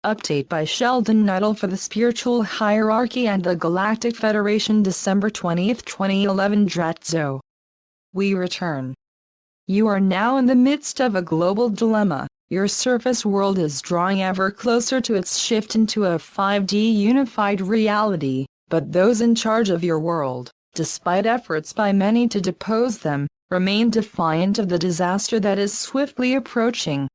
Update by Sheldan Nidle for the Spiritual Hierarchy and the Galactic Federation, December 20, 2011. Dratzo. We return. You are now in the midst of a global dilemma. Your surface world is drawing ever closer to its shift into a 5D unified reality, but those in charge of your world, despite efforts by many to depose them, remain defiant of the disaster that is swiftly approaching.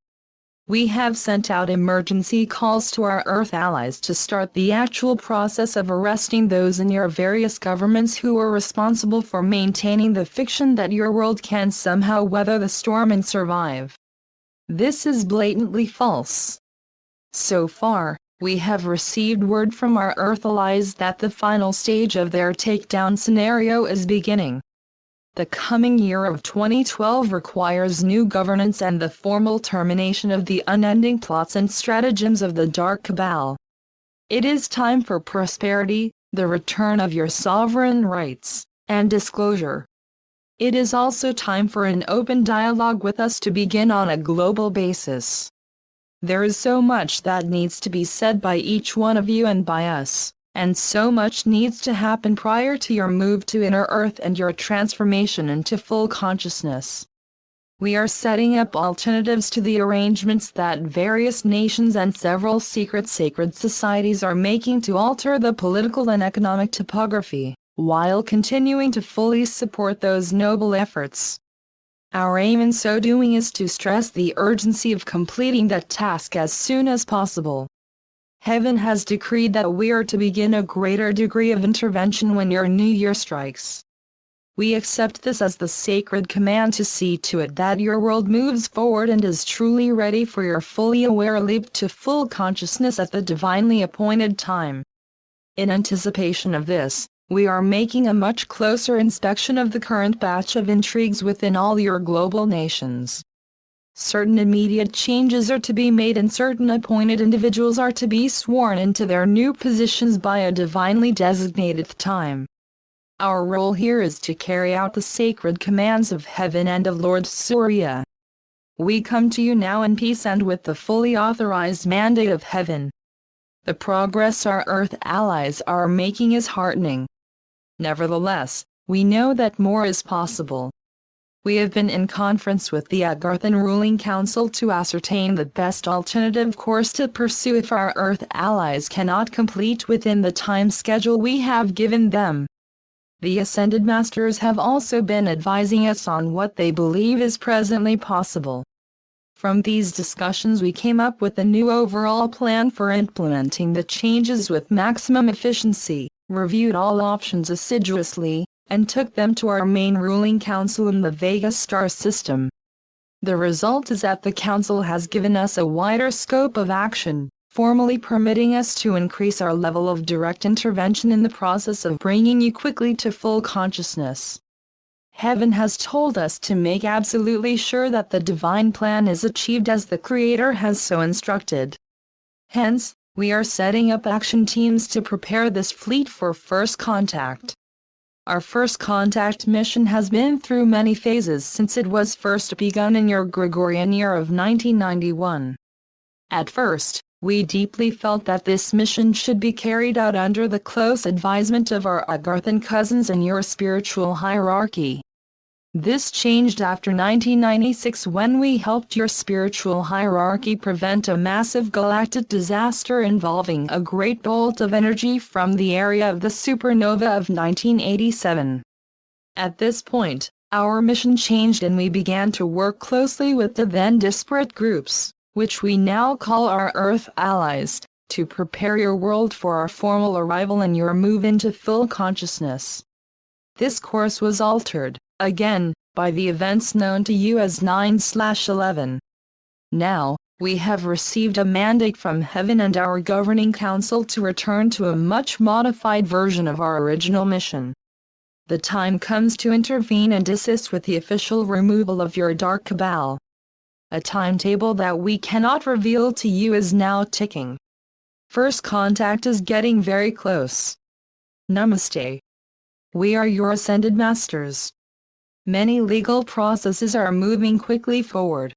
We have sent out emergency calls to our Earth allies to start the actual process of arresting those in your various governments who are responsible for maintaining the fiction that your world can somehow weather the storm and survive. This is blatantly false. So far, we have received word from our Earth allies that the final stage of their takedown scenario is beginning. The coming year of 2012 requires new governance and the formal termination of the unending plots and stratagems of the Dark Cabal. It is time for prosperity, the return of your sovereign rights, and disclosure. It is also time for an open dialogue with us to begin on a global basis. There is so much that needs to be said by each one of you and by us, and so much needs to happen prior to your move to inner Earth and your transformation into full consciousness. We are setting up alternatives to the arrangements that various nations and several secret sacred societies are making to alter the political and economic topography, while continuing to fully support those noble efforts. Our aim in so doing is to stress the urgency of completing that task as soon as possible. Heaven has decreed that we are to begin a greater degree of intervention when your new year strikes. We accept this as the sacred command to see to it that your world moves forward and is truly ready for your fully aware leap to full consciousness at the divinely appointed time. In anticipation of this, we are making a much closer inspection of the current batch of intrigues within all your global nations. Certain immediate changes are to be made and certain appointed individuals are to be sworn into their new positions by a divinely designated time. Our role here is to carry out the sacred commands of heaven and of Lord Surya. We come to you now in peace and with the fully authorized mandate of heaven. The progress our Earth allies are making is heartening. Nevertheless, we know that more is possible. We have been in conference with the Agarthan ruling council to ascertain the best alternative course to pursue if our Earth allies cannot complete within the time schedule we have given them. The Ascended Masters have also been advising us on what they believe is presently possible. From these discussions we came up with a new overall plan for implementing the changes with maximum efficiency, reviewed all options assiduously, and took them to our main ruling council in the Vega star system. The result is that the council has given us a wider scope of action, formally permitting us to increase our level of direct intervention in the process of bringing you quickly to full consciousness. Heaven has told us to make absolutely sure that the divine plan is achieved as the Creator has so instructed. Hence, we are setting up action teams to prepare this fleet for first contact. Our first contact mission has been through many phases since it was first begun in your Gregorian year of 1991. At first, we deeply felt that this mission should be carried out under the close advisement of our Agarthan cousins in your spiritual hierarchy. This changed after 1996 when we helped your spiritual hierarchy prevent a massive galactic disaster involving a great bolt of energy from the area of the supernova of 1987. At this point, our mission changed and we began to work closely with the then disparate groups, which we now call our Earth allies, to prepare your world for our formal arrival and your move into full consciousness. This course was altered, again, by the events known to you as 9/11. Now, we have received a mandate from heaven and our governing council to return to a much modified version of our original mission. The time comes to intervene and assist with the official removal of your Dark Cabal. A timetable that we cannot reveal to you is now ticking. First contact is getting very close. Namaste. We are your Ascended Masters. Many legal processes are moving quickly forward.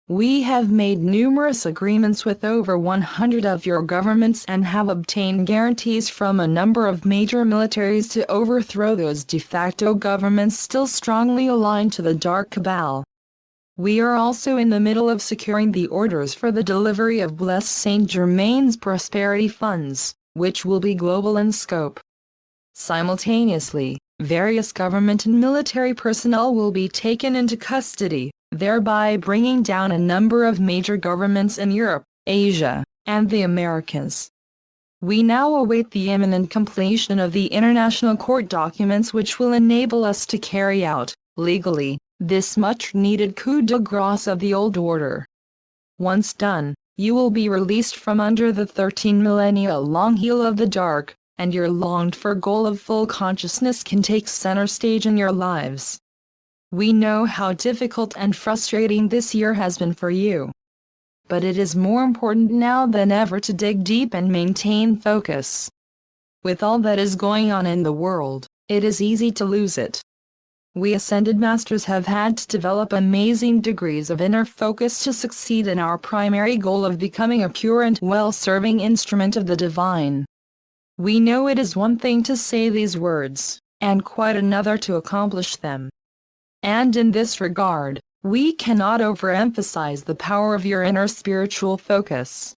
We have made numerous agreements with over 100 of your governments and have obtained guarantees from a number of major militaries to overthrow those de facto governments still strongly aligned to the dark cabal. We are also in the middle of securing the orders for the delivery of Blessed Saint Germain's prosperity funds, which will be global in scope. Simultaneously, various government and military personnel will be taken into custody, thereby bringing down a number of major governments in Europe, Asia, and the Americas. We now await the imminent completion of the international court documents which will enable us to carry out, legally, this much-needed coup de grace of the old order. Once done, you will be released from under the 13 millennia-long heel of the dark, and your longed-for goal of full consciousness can take center stage in your lives. We know how difficult and frustrating this year has been for you. But it is more important now than ever to dig deep and maintain focus. With all that is going on in the world, it is easy to lose it. We ascended masters have had to develop amazing degrees of inner focus to succeed in our primary goal of becoming a pure and well-serving instrument of the divine. We know it is one thing to say these words, and quite another to accomplish them. And in this regard, we cannot overemphasize the power of your inner spiritual focus.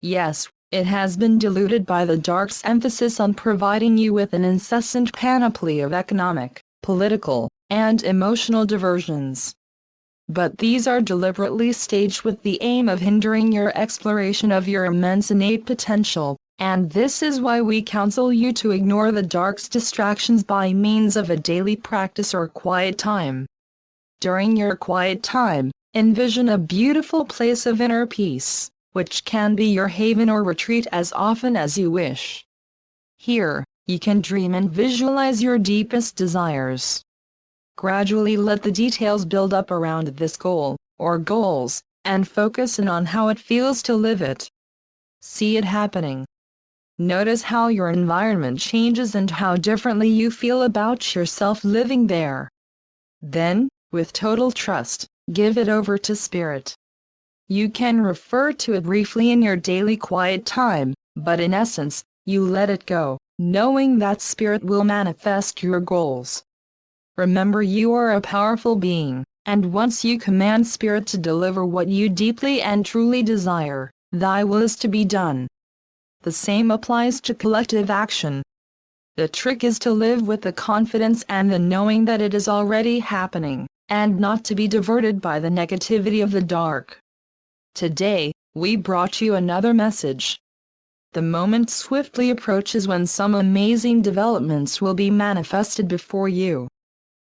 Yes, it has been diluted by the dark's emphasis on providing you with an incessant panoply of economic, political, and emotional diversions. But these are deliberately staged with the aim of hindering your exploration of your immense innate potential, and this is why we counsel you to ignore the dark's distractions by means of a daily practice or quiet time. During your quiet time, envision a beautiful place of inner peace, which can be your haven or retreat as often as you wish. Here, you can dream and visualize your deepest desires. Gradually let the details build up around this goal, or goals, and focus in on how it feels to live it. See it happening. Notice how your environment changes and how differently you feel about yourself living there. Then, with total trust, give it over to Spirit. You can refer to it briefly in your daily quiet time, but in essence, you let it go, knowing that Spirit will manifest your goals. Remember, you are a powerful being, and once you command Spirit to deliver what you deeply and truly desire, thy will is to be done. The same applies to collective action. The trick is to live with the confidence and the knowing that it is already happening, and not to be diverted by the negativity of the dark. Today, we brought you another message. The moment swiftly approaches when some amazing developments will be manifested before you.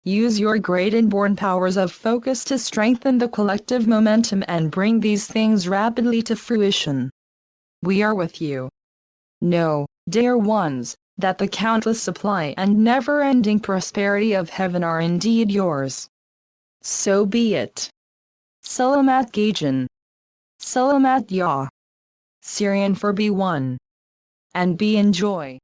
Use your great inborn powers of focus to strengthen the collective momentum and bring these things rapidly to fruition. We are with you. Know, dear ones, that the countless supply and never-ending prosperity of heaven are indeed yours. So be it. Selamat Gajan. Selamat Ya. Syrian for be one. And be enjoy.